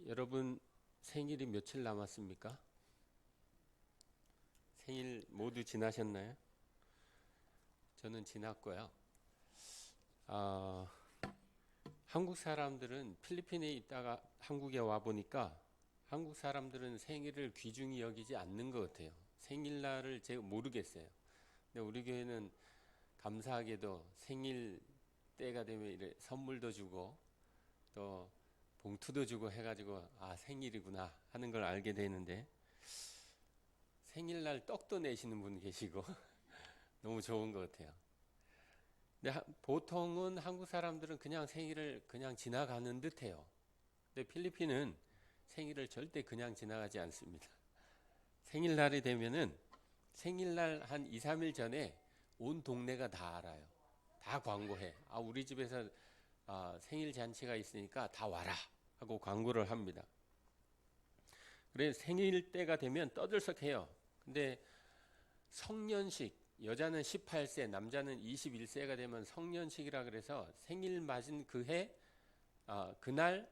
여러분 생일이 며칠 남았습니까? 생일 모두 지나셨나요? 저는 지났고요. 아, 한국 사람들은 필리핀에 있다가 한국에 와 보니까 한국 사람들은 생일을 귀중히 여기지 않는 것 같아요. 생일날을 제가 모르겠어요. 근데 우리 교회는 감사하게도 생일 때가 되면 이래 선물도 주고 또 봉투도 주고 해가지고 아 생일이구나 하는 걸 알게 되는데 생일날 떡도 내시는 분 계시고 너무 좋은 것 같아요. 근데 보통은 한국 사람들은 그냥 생일을 그냥 지나가는 듯해요. 근데 필리핀은 생일을 절대 그냥 지나가지 않습니다. 생일날이 되면은 생일날 한 2, 3일 전에 온 동네가 다 알아요. 다 광고해. 아, 우리 집에서 생일 잔치가 있으니까 다 와라 하고 광고를 합니다. 그래 생일 때가 되면 떠들썩해요. 근데 성년식, 여자는 18세, 남자는 21세가 되면 성년식이라 그래서 생일 맞은 그날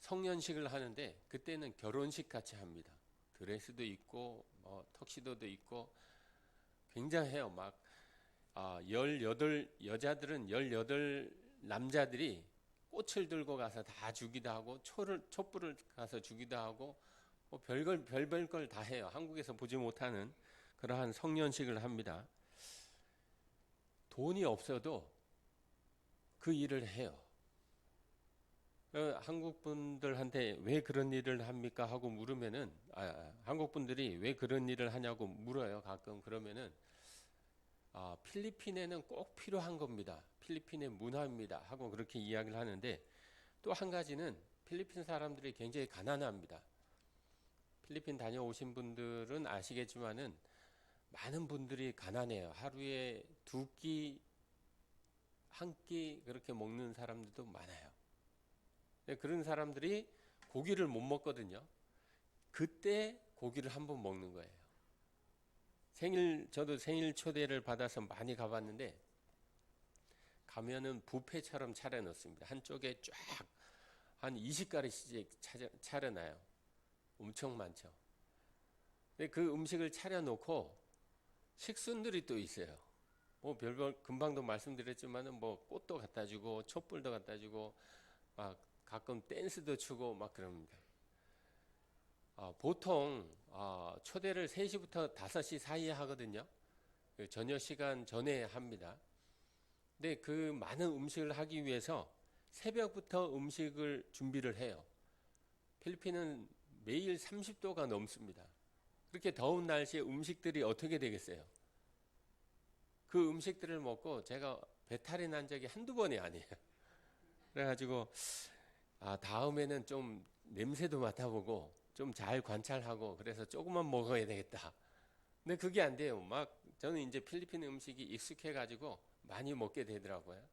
성년식을 하는데 그때는 결혼식 같이 합니다. 드레스도 있고 턱시도도 있고 굉장해요. 막 18 여자들은 18 남자들이 꽃을 들고 가서 다 주기도 하고 촛불을 가서 주기도 하고 별별 걸 다 해요. 한국에서 보지 못하는 그러한 성년식을 합니다. 돈이 없어도 그 일을 해요. 한국 분들한테 왜 그런 일을 합니까 하고 물으면은 한국 분들이 왜 그런 일을 하냐고 물어요. 가끔 그러면은 필리핀에는 꼭 필요한 겁니다. 필리핀의 문화입니다. 하고 그렇게 이야기를 하는데 또 한 가지는 필리핀 사람들이 굉장히 가난합니다. 필리핀 다녀오신 분들은 아시겠지만은 많은 분들이 가난해요. 하루에 두 끼, 한 끼 그렇게 먹는 사람들도 많아요. 그런 사람들이 고기를 못 먹거든요. 그때 고기를 한번 먹는 거예요. 저도 생일 초대를 받아서 많이 가봤는데, 가면은 뷔페처럼 차려놓습니다. 한쪽에 쫙 한 20가지씩 차려놔요. 엄청 많죠. 근데 그 음식을 차려놓고 식순들이 또 있어요. 별별 금방도 말씀드렸지만은 꽃도 갖다 주고 촛불도 갖다 주고 막 가끔 댄스도 추고 막 그럽니다. 보통 초대를 3시부터 5시 사이에 하거든요. 그 저녁 시간 전에 합니다. 근데 그 많은 음식을 하기 위해서 새벽부터 음식을 준비를 해요. 필리핀은 매일 30도가 넘습니다. 그렇게 더운 날씨에 음식들이 어떻게 되겠어요? 그 음식들을 먹고 제가 배탈이 난 적이 한두 번이 아니에요. 그래가지고 다음에는 좀 냄새도 맡아보고 좀 잘 관찰하고 그래서 조금만 먹어야 되겠다. 근데 그게 안 돼요. 막 저는 이제 필리핀 음식이 익숙해가지고 많이 먹게 되더라고요.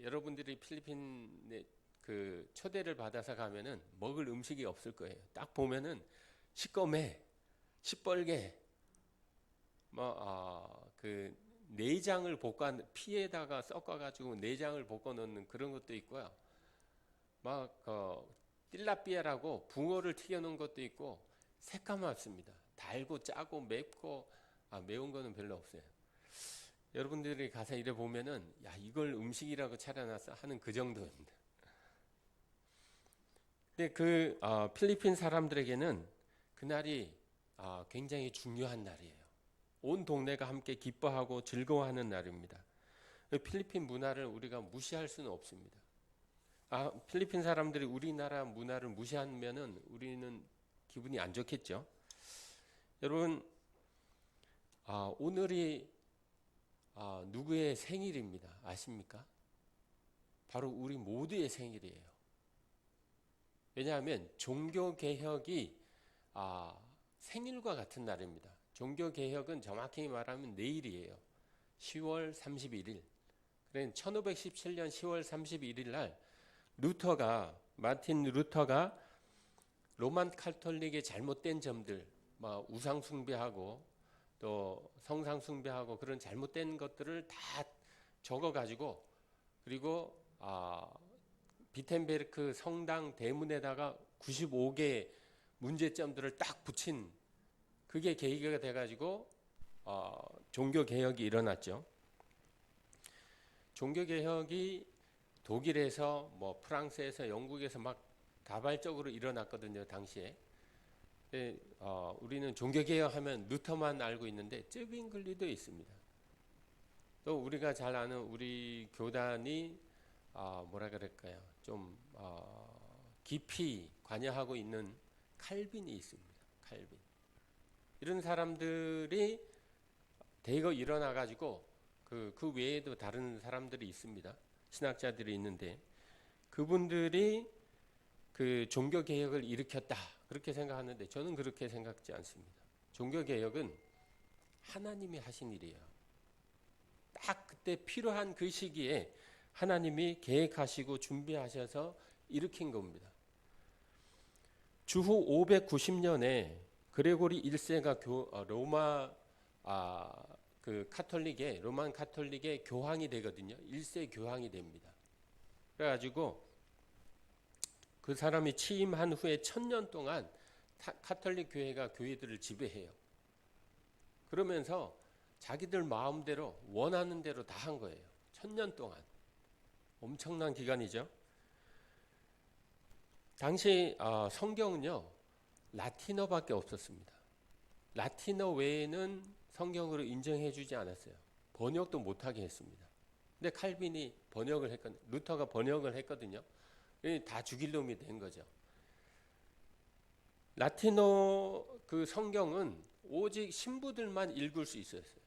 여러분들이 필리핀에 그 초대를 받아서 가면은 먹을 음식이 없을 거예요. 딱 보면은 시꺼매, 시뻘게, 그 내장을 피에다가 섞어가지고 내장을 볶아 넣는 그런 것도 있고요. 틸라피아라고 붕어를 튀겨 놓은 것도 있고 새까맣습니다. 달고 짜고 맵고 매운 거는 별로 없어요. 여러분들이 가서 이래 보면은 야 이걸 음식이라고 차려놨어 하는 그 정도입니다. 근데 필리핀 사람들에게는 그날이 굉장히 중요한 날이에요. 온 동네가 함께 기뻐하고 즐거워하는 날입니다. 필리핀 문화를 우리가 무시할 수는 없습니다. 필리핀 사람들이 우리나라 문화를 무시하면은 우리는 기분이 안 좋겠죠. 여러분, 오늘이 누구의 생일입니다. 아십니까? 바로 우리 모두의 생일이에요. 왜냐하면 종교개혁이 생일과 같은 날입니다. 종교개혁은 정확히 말하면 내일이에요. 10월 31일. 그래 1517년 10월 31일 날 마틴 루터가 로만 카톨릭의 잘못된 점들, 우상 숭배하고 또 성상 숭배하고 그런 잘못된 것들을 다 적어 가지고 그리고 비텐베르크 성당 대문에다가 95개 문제점들을 딱 붙인 그게 계기가 돼가지고 종교 개혁이 일어났죠. 종교 개혁이 독일에서 뭐 프랑스에서 영국에서 막 다발적으로 일어났거든요, 당시에. 우리는 종교 개혁하면 루터만 알고 있는데 쯔빙글리도 있습니다. 또 우리가 잘 아는 우리 교단이 뭐라 그럴까요? 좀 깊이 관여하고 있는 칼빈이 있습니다. 칼빈. 이런 사람들이 대거 일어나 가지고 그 외에도 다른 사람들이 있습니다. 신학자들이 있는데 그분들이 그 종교 개혁을 일으켰다 그렇게 생각하는데 저는 그렇게 생각지 않습니다. 종교 개혁은 하나님이 하신 일이에요. 딱 그때 필요한 그 시기에 하나님이 계획하시고 준비하셔서 일으킨 겁니다. 주후 590년에 그레고리 1세가 로마 그 로만 카톨릭의 교황이 되거든요. 1세 교황이 됩니다. 그래가지고 그 사람이 취임한 후에 1000년 동안 카톨릭 교회가 교회들을 지배해요. 그러면서 자기들 마음대로 원하는 대로 다 한 거예요. 1000년 동안. 엄청난 기간이죠. 당시 성경은요 라틴어밖에 없었습니다. 라틴어 외에는 성경으로 인정해 주지 않았어요. 번역도 못하게 했습니다. 근데 칼빈이 번역을 했거든요. 루터가 번역을 했거든요. 다 죽일 놈이 된 거죠. 라틴어 그 성경은 오직 신부들만 읽을 수 있었어요.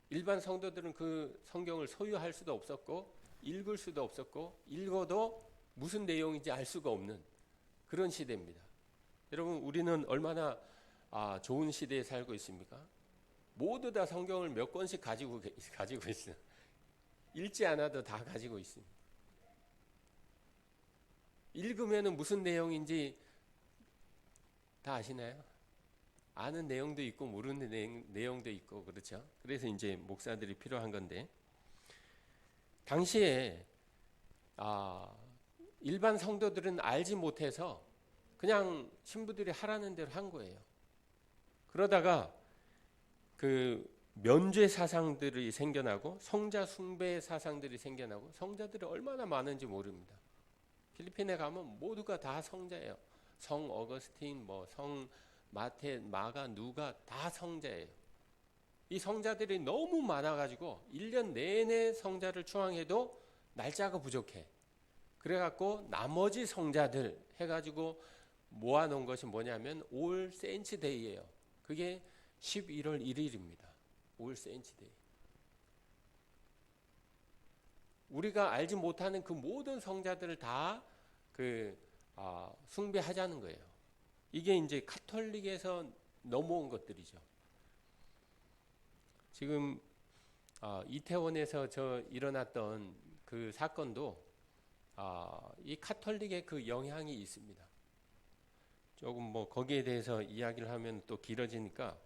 일반 성도들은 그 성경을 소유할 수도 없었고 읽을 수도 없었고 읽어도 무슨 내용인지 알 수가 없는 그런 시대입니다. 여러분 우리는 얼마나 좋은 시대에 살고 있습니까? 모두 다 성경을 몇 권씩 가지고 있어요. 읽지 않아도 다 가지고 있습니다. 읽으면 무슨 내용인지 다 아시나요? 아는 내용도 있고 모르는 내용도 있고 그렇죠. 그래서 이제 목사들이 필요한 건데 당시에 일반 성도들은 알지 못해서 그냥 신부들이 하라는 대로 한 거예요. 그러다가 그 면죄 사상들이 생겨나고 성자 숭배 사상들이 생겨나고 성자들이 얼마나 많은지 모릅니다. 필리핀에 가면 모두가 다 성자예요. 성 어거스틴, 뭐 성 마테, 마가, 누가 다 성자예요. 이 성자들이 너무 많아가지고 1년 내내 성자를 추앙해도 날짜가 부족해. 그래갖고 나머지 성자들 해가지고 모아놓은 것이 뭐냐면 올 세인츠 데이예요. 그게 11월 1일입니다. 올 세인츠 데이. 우리가 알지 못하는 그 모든 성자들을 다 숭배하자는 거예요. 이게 이제 카톨릭에서 넘어온 것들이죠. 지금 이태원에서 일어났던 그 사건도 이 카톨릭의 그 영향이 있습니다. 조금 뭐 거기에 대해서 이야기를 하면 또 길어지니까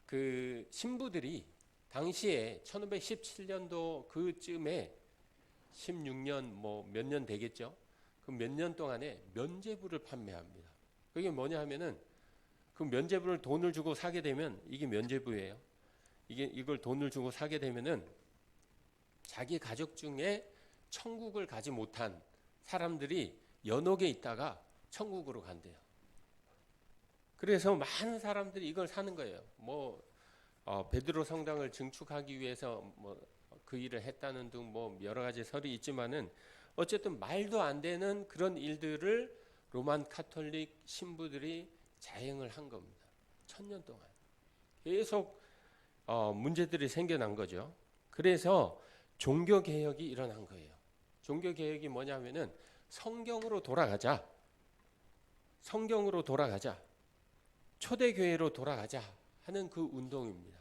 그 신부들이 당시에 1517년도 그쯤에 16년 뭐 몇 년 되겠죠. 그 몇 년 동안에 면죄부를 판매합니다. 그게 뭐냐 하면은 그 면죄부를 돈을 주고 사게 되면 이게 면죄부예요. 이걸 돈을 주고 사게 되면은 자기 가족 중에 천국을 가지 못한 사람들이 연옥에 있다가 천국으로 간대요. 그래서 많은 사람들이 이걸 사는 거예요. 뭐 베드로 성당을 증축하기 위해서 뭐 그 일을 했다는 등 뭐 여러 가지 설이 있지만은 어쨌든 말도 안 되는 그런 일들을 로만 카톨릭 신부들이 자행을 한 겁니다. 1000년 동안 계속 문제들이 생겨난 거죠. 그래서 종교 개혁이 일어난 거예요. 종교 개혁이 뭐냐면은 성경으로 돌아가자. 성경으로 돌아가자. 초대교회로 돌아가자 하는 그 운동입니다.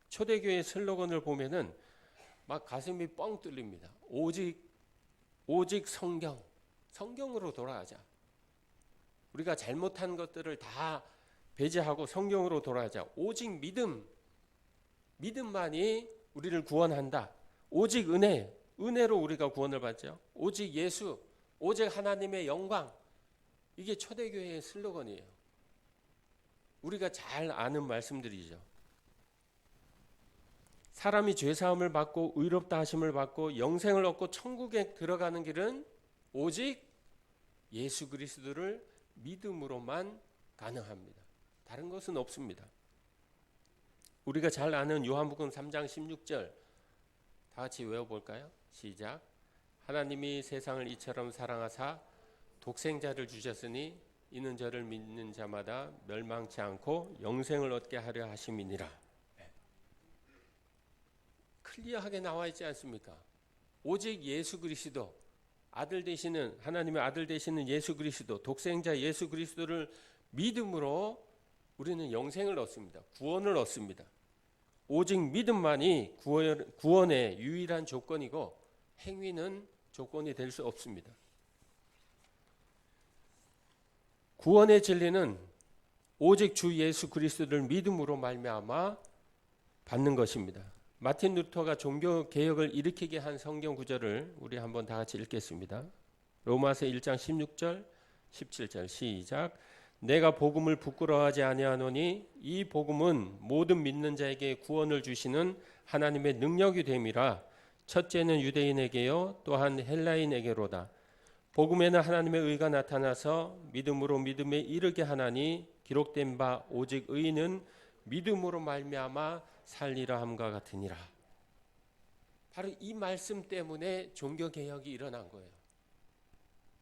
초대교회 슬로건을 보면은 막 가슴이 뻥 뚫립니다. 오직 성경으로 돌아가자. 우리가 잘못한 것들을 다 배제하고 성경으로 돌아가자. 오직 믿음만이 우리를 구원한다. 오직 은혜 은혜로 우리가 구원을 받죠. 오직 예수, 오직 하나님의 영광. 이게 초대교회의 슬로건이에요. 우리가 잘 아는 말씀들이죠. 사람이 죄사함을 받고 의롭다 하심을 받고 영생을 얻고 천국에 들어가는 길은 오직 예수 그리스도를 믿음으로만 가능합니다. 다른 것은 없습니다. 우리가 잘 아는 요한복음 3장 16절 다 같이 외워볼까요? 시작. 하나님이 세상을 이처럼 사랑하사 독생자를 주셨으니 이는 저를 믿는 자마다 멸망치 않고 영생을 얻게 하려 하심이니라. 클리어하게 나와 있지 않습니까? 오직 예수 그리스도, 아들 되시는 하나님의 아들 되시는 예수 그리스도, 독생자 예수 그리스도를 믿음으로 우리는 영생을 얻습니다. 구원을 얻습니다. 오직 믿음만이 구원의 유일한 조건이고 행위는 조건이 될 수 없습니다. 구원의 진리는 오직 주 예수 그리스도를 믿음으로 말미암아 받는 것입니다. 마틴 루터가 종교 개혁을 일으키게 한 성경 구절을 우리 한번 다 같이 읽겠습니다. 로마서 1장 16절 17절 시작. 내가 복음을 부끄러워하지 아니하노니 이 복음은 모든 믿는 자에게 구원을 주시는 하나님의 능력이 됨이라. 첫째는 유대인에게요 또한 헬라인에게로다. 복음에는 하나님의 의가 나타나서 믿음으로 믿음에 이르게 하나니 기록된 바 오직 의인은 믿음으로 말미암아 살리라 함과 같으니라. 바로 이 말씀 때문에 종교 개혁이 일어난 거예요.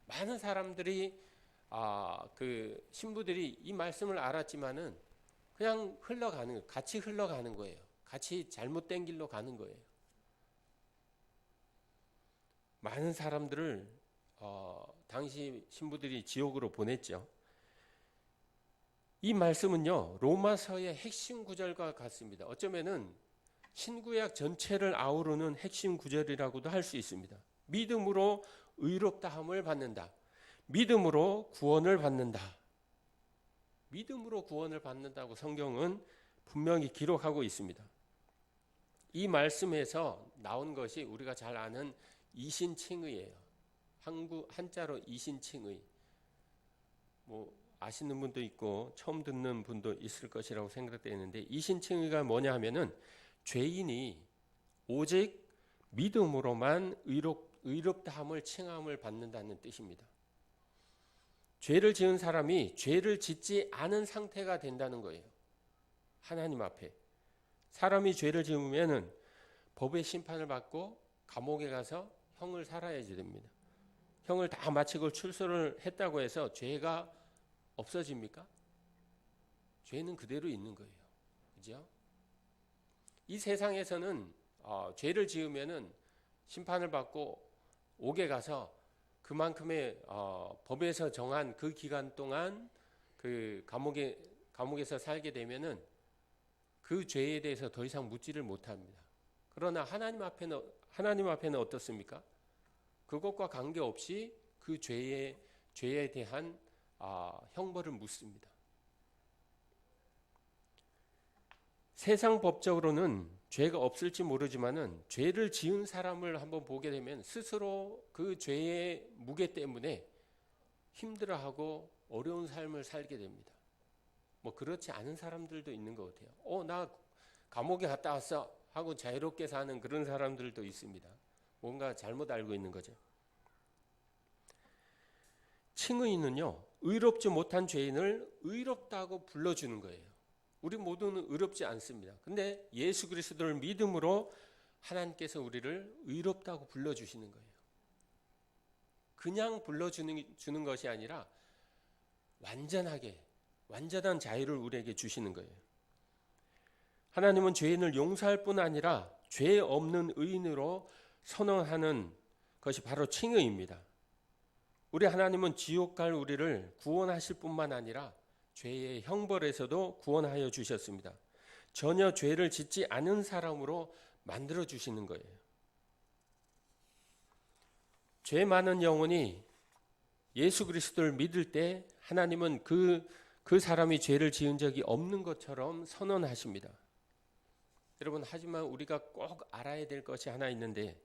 많은 사람들이 그 신부들이 이 말씀을 알았지만은 그냥 같이 흘러가는 거예요. 같이 잘못된 길로 가는 거예요. 많은 사람들을 당시 신부들이 지옥으로 보냈죠. 이 말씀은요 로마서의 핵심 구절과 같습니다. 어쩌면은 신구약 전체를 아우르는 핵심 구절이라고도 할 수 있습니다. 믿음으로 의롭다함을 받는다. 믿음으로 구원을 받는다. 믿음으로 구원을 받는다고 성경은 분명히 기록하고 있습니다. 이 말씀에서 나온 것이 우리가 잘 아는 이신칭의예요. 한자로 이신칭의. 아시는 분도 있고 처음 듣는 분도 있을 것이라고 생각되는데 이신칭의가 뭐냐 하면은 죄인이 오직 믿음으로만 의롭다함을 칭함을 받는다는 뜻입니다. 죄를 지은 사람이 죄를 짓지 않은 상태가 된다는 거예요. 하나님 앞에. 사람이 죄를 지으면은 법의 심판을 받고 감옥에 가서 형을 살아야지 됩니다. 형을 다 마치고 출소를 했다고 해서 죄가 없어집니까? 죄는 그대로 있는 거예요. 그죠? 이 세상에서는 죄를 지으면은 심판을 받고 옥에 가서 그만큼의 법에서 정한 그 기간 동안 그 감옥에서 살게 되면은 그 죄에 대해서 더 이상 묻지를 못합니다. 그러나 하나님 앞에는 어떻습니까? 그것과 관계없이 그 죄에 대한 형벌을 묻습니다. 세상 법적으로는 죄가 없을지 모르지만은 죄를 지은 사람을 한번 보게 되면 스스로 그 죄의 무게 때문에 힘들어하고 어려운 삶을 살게 됩니다. 그렇지 않은 사람들도 있는 것 같아요. 나 감옥에 갔다 왔어 하고 자유롭게 사는 그런 사람들도 있습니다. 뭔가 잘못 알고 있는 거죠. 칭의는요, 의롭지 못한 죄인을 의롭다고 불러주는 거예요. 우리 모두는 의롭지 않습니다. 근데 예수 그리스도를 믿음으로 하나님께서 우리를 의롭다고 불러주시는 거예요. 그냥 불러주는 것이 아니라 완전한 자유를 우리에게 주시는 거예요. 하나님은 죄인을 용서할 뿐 아니라 죄 없는 의인으로 선언하는 것이 바로 칭의입니다. 우리 하나님은 지옥 갈 우리를 구원하실 뿐만 아니라 죄의 형벌에서도 구원하여 주셨습니다. 전혀 죄를 짓지 않은 사람으로 만들어 주시는 거예요. 죄 많은 영혼이 예수 그리스도를 믿을 때 하나님은 그 사람이 죄를 지은 적이 없는 것처럼 선언하십니다. 여러분, 하지만 우리가 꼭 알아야 될 것이 하나 있는데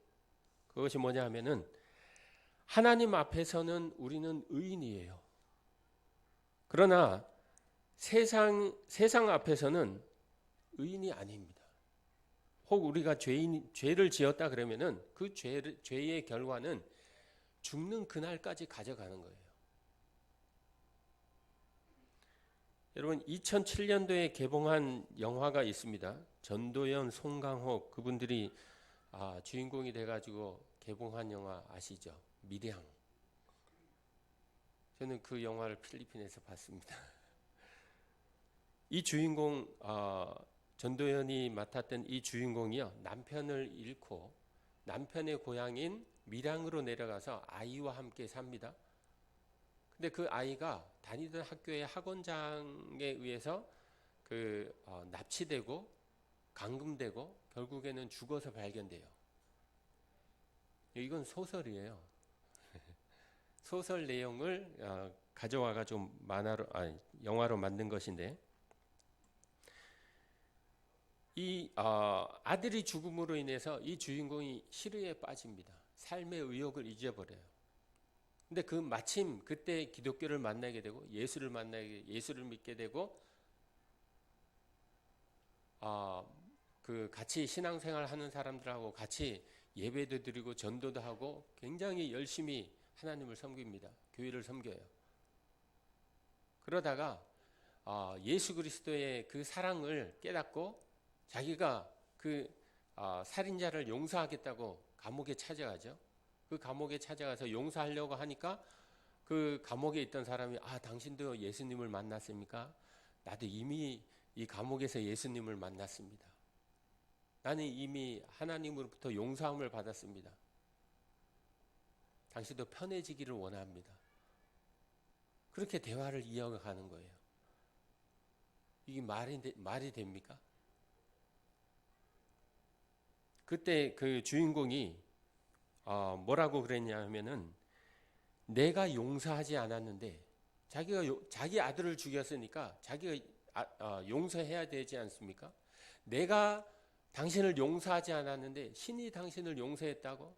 그것이 뭐냐 하면은 하나님 앞에서는 우리는 의인이에요. 그러나 세상 앞에서는 의인이 아닙니다. 혹 우리가 죄를 지었다 그러면은 그 죄의 결과는 죽는 그날까지 가져가는 거예요. 여러분 2007년도에 개봉한 영화가 있습니다. 전도연, 송강호 그분들이 주인공이 돼가지고 개봉한 영화 아시죠? 밀양. 저는 그 영화를 필리핀에서 봤습니다. 이 주인공 전도연이 맡았던 이 주인공이요, 남편을 잃고 남편의 고향인 밀양으로 내려가서 아이와 함께 삽니다. 근데 그 아이가 다니던 학교의 학원장에 의해서 납치되고 감금되고 결국에는 죽어서 발견돼요. 이건 소설이에요. 소설 내용을 가져와가 좀 영화로 만든 것인데, 이 아들이 죽음으로 인해서 이 주인공이 시르에 빠집니다. 삶의 의욕을 잊어버려요. 근데 마침 그때 기독교를 만나게 되고 예수를 믿게 되고 같이 신앙생활 하는 사람들하고 같이 예배도 드리고 전도도 하고 굉장히 열심히 하나님을 섬깁니다. 교회를 섬겨요. 그러다가 예수 그리스도의 그 사랑을 깨닫고 자기가 살인자를 용서하겠다고 감옥에 찾아가죠. 그 감옥에 찾아가서 용서하려고 하니까 그 감옥에 있던 사람이 당신도 예수님을 만났습니까? 나도 이미 이 감옥에서 예수님을 만났습니다. 나는 이미 하나님으로부터 용서함을 받았습니다. 당신도 편해지기를 원합니다. 그렇게 대화를 이어가는 거예요. 이게 말이 됩니까? 그때 그 주인공이 뭐라고 그랬냐 하면은, 내가 용서하지 않았는데 자기 아들을 죽였으니까 자기가 용서해야 되지 않습니까? 내가 당신을 용서하지 않았는데 신이 당신을 용서했다고?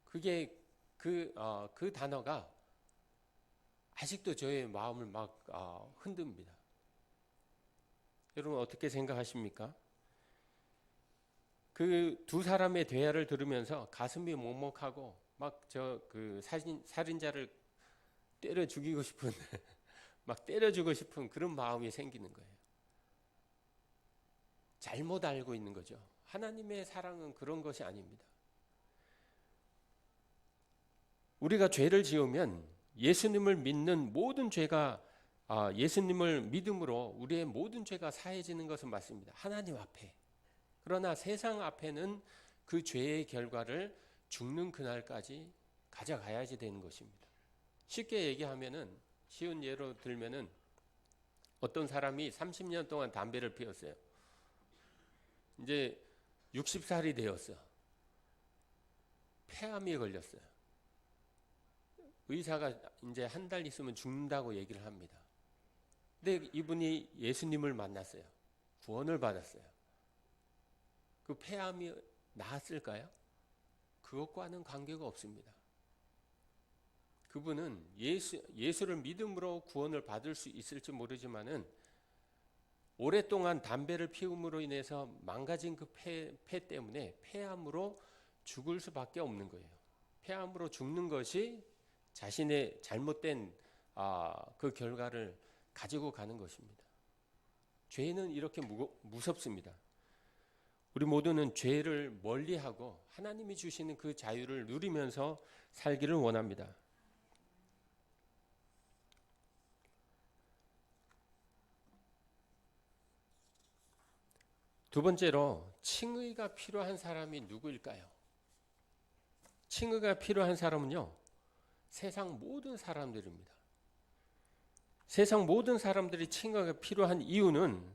그게 그 단어가 아직도 저의 마음을 막 흔듭니다. 여러분 어떻게 생각하십니까? 그 두 사람의 대화를 들으면서 가슴이 먹먹하고 막 살인자를 때려 죽이고 싶은 막 때려주고 싶은 그런 마음이 생기는 거예요. 잘못 알고 있는 거죠. 하나님의 사랑은 그런 것이 아닙니다. 우리가 죄를 지으면 예수님을 믿는 모든 죄가 예수님을 믿음으로 우리의 모든 죄가 사해지는 것은 맞습니다. 하나님 앞에. 그러나 세상 앞에는 그 죄의 결과를 죽는 그날까지 가져가야지 되는 것입니다. 쉽게 얘기하면은, 쉬운 예로 들면은, 어떤 사람이 30년 동안 담배를 피웠어요. 이제 60살이 되었어. 폐암이 걸렸어요. 의사가 이제 한 달 있으면 죽는다고 얘기를 합니다. 근데 이분이 예수님을 만났어요. 구원을 받았어요. 그 폐암이 나았을까요? 그것과는 관계가 없습니다. 그분은 예수를 믿음으로 구원을 받을 수 있을지 모르지만은 오랫동안 담배를 피움으로 인해서 망가진 그 폐 때문에 폐암으로 죽을 수밖에 없는 거예요. 폐암으로 죽는 것이 자신의 잘못된 그 결과를 가지고 가는 것입니다. 죄는 이렇게 무섭습니다. 우리 모두는 죄를 멀리하고 하나님이 주시는 그 자유를 누리면서 살기를 원합니다. 두 번째로, 칭의가 필요한 사람이 누구일까요? 칭의가 필요한 사람은요, 세상 모든 사람들입니다. 세상 모든 사람들이 칭의가 필요한 이유는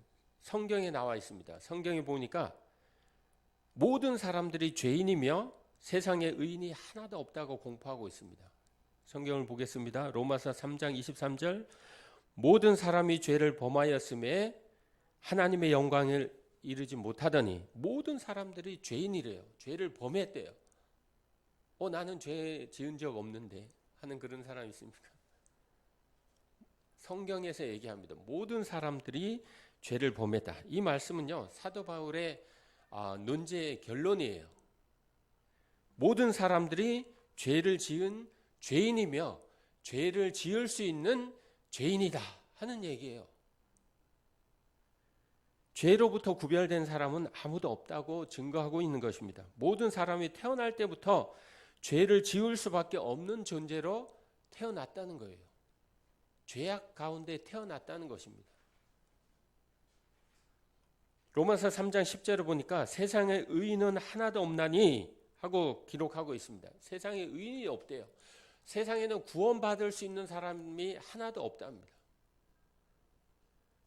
성경에 나와 있습니다. 성경에 보니까 모든 사람들이 죄인이며 세상에 의인이 하나도 없다고 공포하고 있습니다. 성경을 보겠습니다. 로마서 3장 23절, 모든 사람이 죄를 범하였음에 하나님의 영광을 이루지 못하더니, 모든 사람들이 죄인이래요. 죄를 범했대요. 나는 죄 지은 적 없는데 하는 그런 사람 있습니까? 성경에서 얘기합니다. 모든 사람들이 죄를 범했다. 이 말씀은요, 사도 바울의 논제의 결론이에요. 모든 사람들이 죄를 지은 죄인이며 죄를 지을 수 있는 죄인이다 하는 얘기예요. 죄로부터 구별된 사람은 아무도 없다고 증거하고 있는 것입니다. 모든 사람이 태어날 때부터 죄를 지을 수밖에 없는 존재로 태어났다는 거예요. 죄악 가운데 태어났다는 것입니다. 로마서 3장 10절을 보니까 세상에 의인은 하나도 없나니 하고 기록하고 있습니다. 세상에 의인이 없대요. 세상에는 구원받을 수 있는 사람이 하나도 없답니다.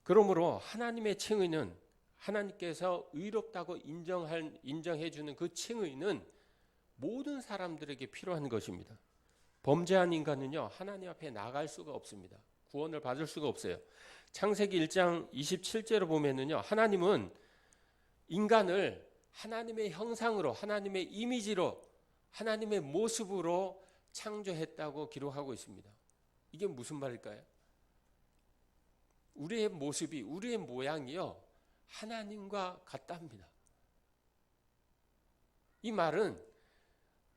그러므로 하나님의 칭의는 하나님께서 의롭다고 인정해 주는 그 칭의는 모든 사람들에게 필요한 것입니다. 범죄한 인간은요, 하나님 앞에 나갈 수가 없습니다. 구원을 받을 수가 없어요. 창세기 1장 27절을 보면은요, 하나님은 인간을 하나님의 형상으로, 하나님의 이미지로, 하나님의 모습으로 창조했다고 기록하고 있습니다. 이게 무슨 말일까요? 우리의 모습이, 우리의 모양이요, 하나님과 같답니다. 이 말은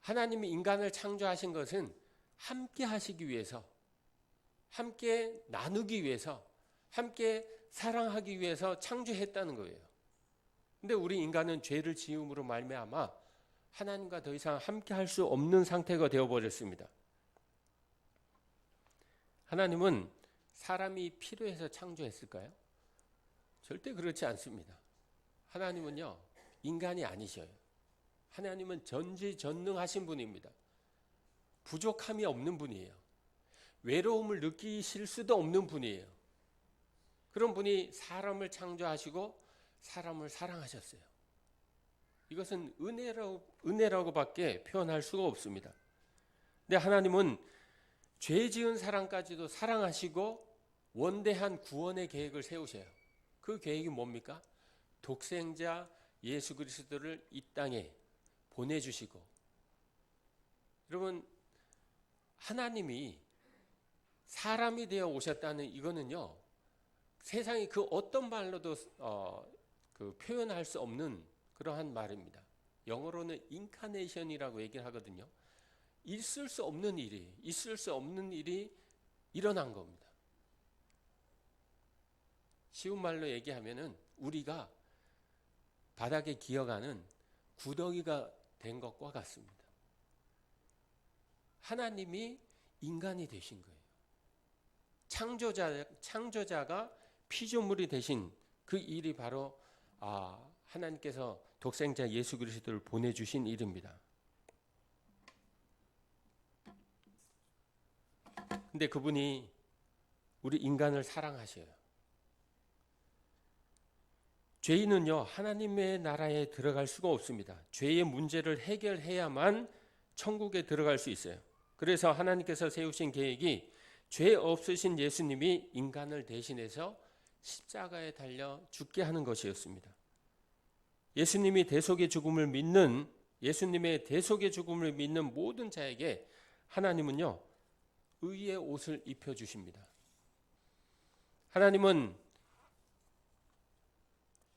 하나님이 인간을 창조하신 것은 함께 하시기 위해서, 함께 나누기 위해서, 함께 사랑하기 위해서 창조했다는 거예요. 근데 우리 인간은 죄를 지음으로 말미암아 하나님과 더 이상 함께 할 수 없는 상태가 되어버렸습니다. 하나님은 사람이 필요해서 창조했을까요? 절대 그렇지 않습니다. 하나님은요, 인간이 아니셔요. 하나님은 전지전능하신 분입니다. 부족함이 없는 분이에요. 외로움을 느끼실 수도 없는 분이에요. 그런 분이 사람을 창조하시고 사람을 사랑하셨어요. 이것은 은혜라고밖에 표현할 수가 없습니다. 근데 하나님은 죄 지은 사람까지도 사랑하시고 원대한 구원의 계획을 세우셔요. 그 계획이 뭡니까? 독생자 예수 그리스도를 이 땅에 보내주시고, 여러분, 하나님이 사람이 되어 오셨다는 이거는요, 세상이 그 어떤 말로도 표현할 수 없는 그러한 말입니다. 영어로는 인카네이션이라고 얘기를 하거든요. 있을 수 없는 일이 일어난 겁니다. 쉬운 말로 얘기하면은 우리가 바닥에 기어가는 구더기가 된 것과 같습니다. 하나님이 인간이 되신 거예요. 창조자가 피조물이 되신 그 일이 바로 하나님께서 독생자 예수 그리스도를 보내주신 일입니다. 근데 그분이 우리 인간을 사랑하셔요. 죄인은요, 하나님의 나라에 들어갈 수가 없습니다. 죄의 문제를 해결해야만 천국에 들어갈 수 있어요. 그래서 하나님께서 세우신 계획이 죄 없으신 예수님이 인간을 대신해서 십자가에 달려 죽게 하는 것이었습니다. 예수님의 대속의 죽음을 믿는 모든 자에게 하나님은요, 의의 옷을 입혀주십니다. 하나님은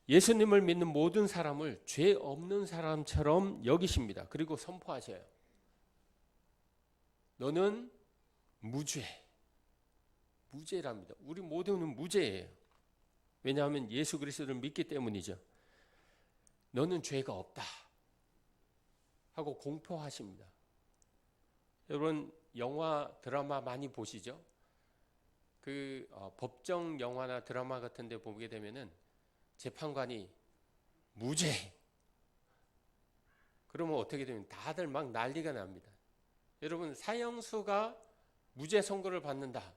예수님을 믿는 모든 사람을 죄 없는 사람처럼 여기십니다. 그리고 선포하셔요. 너는 무죄랍니다. 우리 모두는 무죄예요. 왜냐하면 예수 그리스도를 믿기 때문이죠. 너는 죄가 없다 하고 공표하십니다. 여러분, 영화 드라마 많이 보시죠? 법정 영화나 드라마 같은 데 보게 되면은 재판관이 무죄, 그러면 어떻게 되면 다들 막 난리가 납니다. 여러분, 사형수가 무죄 선고를 받는다,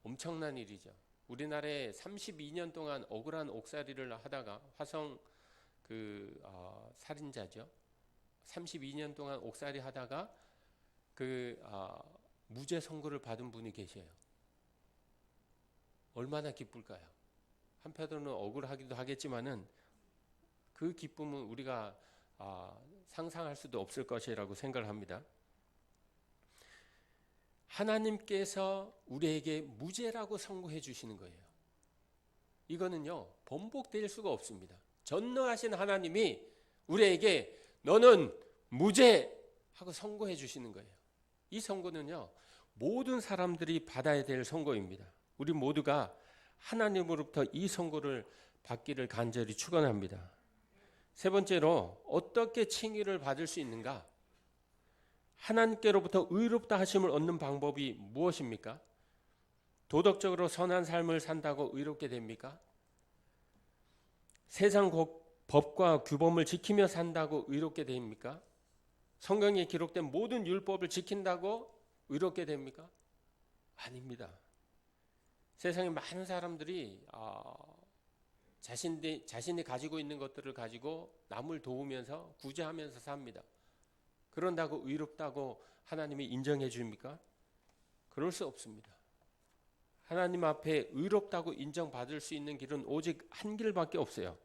엄청난 일이죠. 우리나라에 32년 동안 억울한 옥살이를 하다가 화성 살인자죠. 32년 동안 옥살이 하다가 무죄 선고를 받은 분이 계셔요. 얼마나 기쁠까요? 한편으로는 억울하기도 하겠지만은 그 기쁨은 우리가 상상할 수도 없을 것이라고 생각을 합니다. 하나님께서 우리에게 무죄라고 선고해 주시는 거예요. 이거는요, 번복될 수가 없습니다. 전능하신 하나님이 우리에게 너는 무죄 하고 선고해 주시는 거예요. 이 선고는요, 모든 사람들이 받아야 될 선고입니다. 우리 모두가 하나님으로부터 이 선고를 받기를 간절히 축원합니다. 세 번째로, 어떻게 칭의를 받을 수 있는가? 하나님께로부터 의롭다 하심을 얻는 방법이 무엇입니까? 도덕적으로 선한 삶을 산다고 의롭게 됩니까? 세상 법과 규범을 지키며 산다고 의롭게 됩니까? 성경에 기록된 모든 율법을 지킨다고 의롭게 됩니까? 아닙니다. 세상에 많은 사람들이 자신이 가지고 있는 것들을 가지고 남을 도우면서 구제하면서 삽니다. 그런다고 의롭다고 하나님이 인정해 줍니까? 그럴 수 없습니다. 하나님 앞에 의롭다고 인정받을 수 있는 길은 오직 한 길밖에 없어요.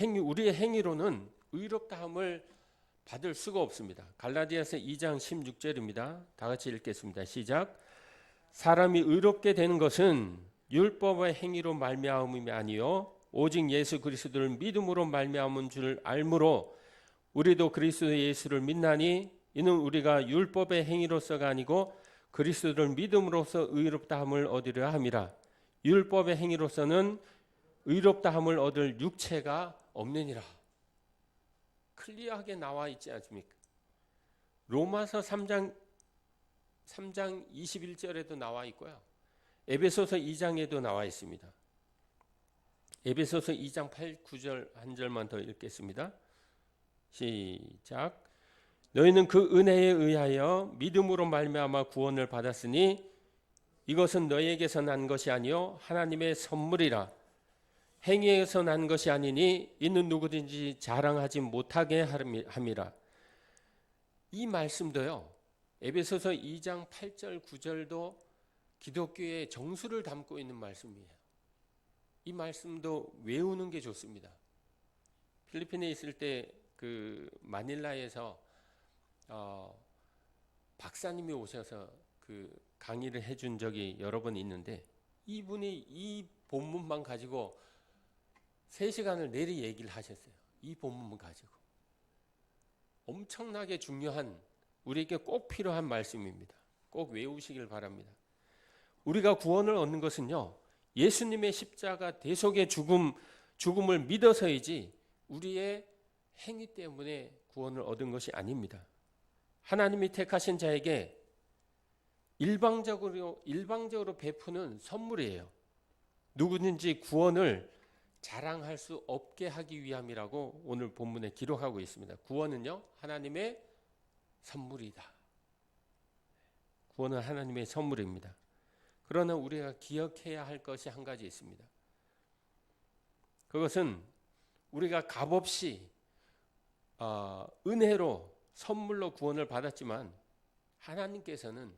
우리의 행위로는 의롭다함을 받을 수가 없습니다. 갈라디아서 2장 16절입니다. 다 같이 읽겠습니다. 시작. 사람이 의롭게 되는 것은 율법의 행위로 말미암음이 아니요 오직 예수 그리스도를 믿음으로 말미암은 줄 알므로 우리도 그리스도 예수를 믿나니 이는 우리가 율법의 행위로서가 아니고 그리스도를 믿음으로써 의롭다함을 얻으려 함이라. 율법의 행위로서는 의롭다함을 얻을 육체가 없느니라. 클리어하게 나와 있지 않습니까? 로마서 3장 21절에도 나와 있고요. 에베소서 2장에도 나와 있습니다. 에베소서 2장 8, 9절 한 절만 더 읽겠습니다. 시작. 너희는 그 은혜에 의하여 믿음으로 말미암아 구원을 받았으니 이것은 너희에게서 난 것이 아니요 하나님의 선물이라. 행위에서 난 것이 아니니 이는 누구든지 자랑하지 못하게 함이라. 이 말씀도요, 에베소서 2장 8절 9절도 기독교의 정수를 담고 있는 말씀이에요. 이 말씀도 외우는 게 좋습니다. 필리핀에 있을 때 그 마닐라에서 박사님이 오셔서 그 강의를 해준 적이 여러 번 있는데, 이분이 이 본문만 가지고 3시간을 내리 얘기를 하셨어요. 이 본문만 가지고. 엄청나게 중요한, 우리에게 꼭 필요한 말씀입니다. 꼭 외우시길 바랍니다. 우리가 구원을 얻는 것은요, 예수님의 십자가 대속의 죽음을 믿어서이지 우리의 행위 때문에 구원을 얻은 것이 아닙니다. 하나님이 택하신 자에게 일방적으로 베푸는 선물이에요. 누구든지 구원을 자랑할 수 없게 하기 위함이라고 오늘 본문에 기록하고 있습니다. 구원은요, 하나님의 선물이다. 구원은 하나님의 선물입니다. 그러나 우리가 기억해야 할 것이 한 가지 있습니다. 그것은 우리가 값없이 은혜로 선물로 구원을 받았지만 하나님께서는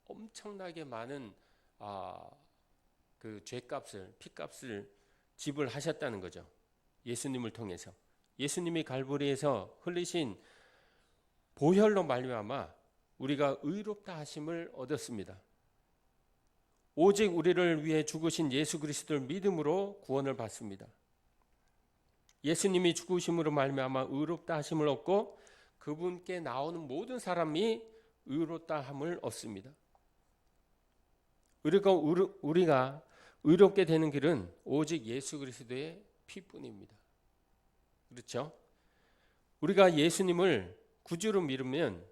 엄청나게 많은 그 죄값을, 피값을 지불하셨다는 거죠. 예수님을 통해서. 예수님이 갈보리에서 흘리신 보혈로 말미암아 우리가 의롭다 하심을 얻었습니다. 오직 우리를 위해 죽으신 예수 그리스도를 믿음으로 구원을 받습니다. 예수님이 죽으심으로 말미암아 의롭다 하심을 얻고 그분께 나오는 모든 사람이 의롭다 함을 얻습니다. 우리가 의롭게 되는 길은 오직 예수 그리스도의 피뿐입니다. 그렇죠? 우리가 예수님을 구주로 믿으면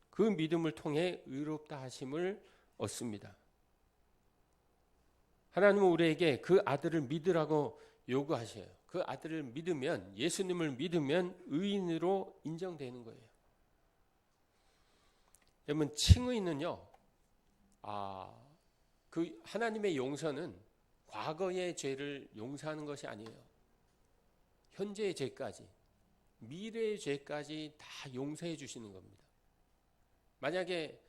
그 믿음을 통해 의롭다 하심을 얻습니다. 하나님은 우리에게 그 아들을 믿으라고 요구하셔요. 그 아들을 믿으면, 예수님을 믿으면 의인으로 인정되는 거예요. 여러분, 칭의는요, 그 하나님의 용서는 과거의 죄를 용서하는 것이 아니에요. 현재의 죄까지, 미래의 죄까지 다 용서해 주시는 겁니다. 만약에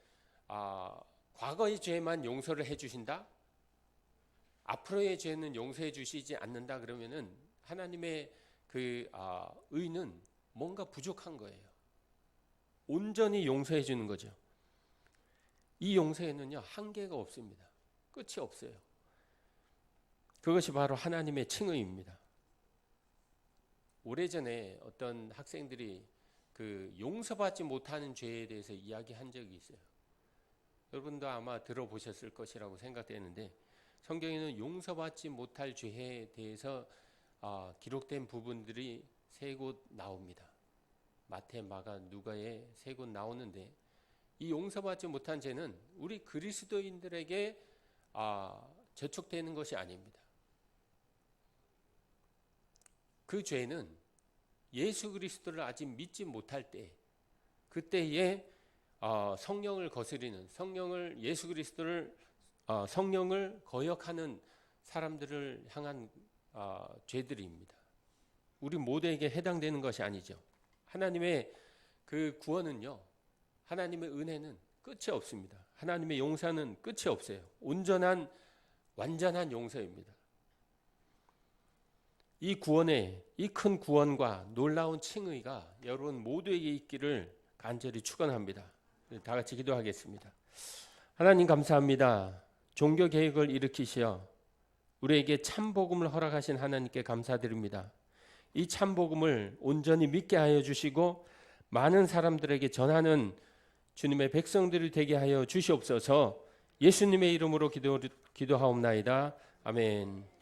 과거의 죄만 용서를 해 주신다? 앞으로의 죄는 용서해 주시지 않는다 그러면은 하나님의 그 의는 뭔가 부족한 거예요. 온전히 용서해 주는 거죠. 이 용서에는요, 한계가 없습니다. 끝이 없어요. 그것이 바로 하나님의 칭의입니다. 오래전에 어떤 학생들이 그 용서받지 못하는 죄에 대해서 이야기한 적이 있어요. 여러분도 아마 들어보셨을 것이라고 생각되는데, 성경에는 용서받지 못할 죄에 대해서 기록된 부분들이 세 곳 나옵니다. 마태, 마가, 누가에 세 곳 나오는데, 이 용서받지 못한 죄는 우리 그리스도인들에게 저촉되는 것이 아닙니다. 그 죄는 예수 그리스도를 아직 믿지 못할 때, 그때에 성령을 거스리는, 예수 그리스도를 성령을 거역하는 사람들을 향한 죄들입니다. 우리 모두에게 해당되는 것이 아니죠. 하나님의 그 구원은요, 하나님의 은혜는 끝이 없습니다. 하나님의 용서는 끝이 없어요. 온전한 완전한 용서입니다. 이 구원의, 이 큰 구원과 놀라운 칭의가 여러분 모두에게 있기를 간절히 축원합니다. 다 같이 기도하겠습니다. 하나님 감사합니다. 종교 개혁을 일으키시어 우리에게 참 복음을 허락하신 하나님께 감사드립니다. 이 참 복음을 온전히 믿게 하여 주시고 많은 사람들에게 전하는 주님의 백성들이 되게 하여 주시옵소서. 예수님의 이름으로 기도하옵나이다. 아멘.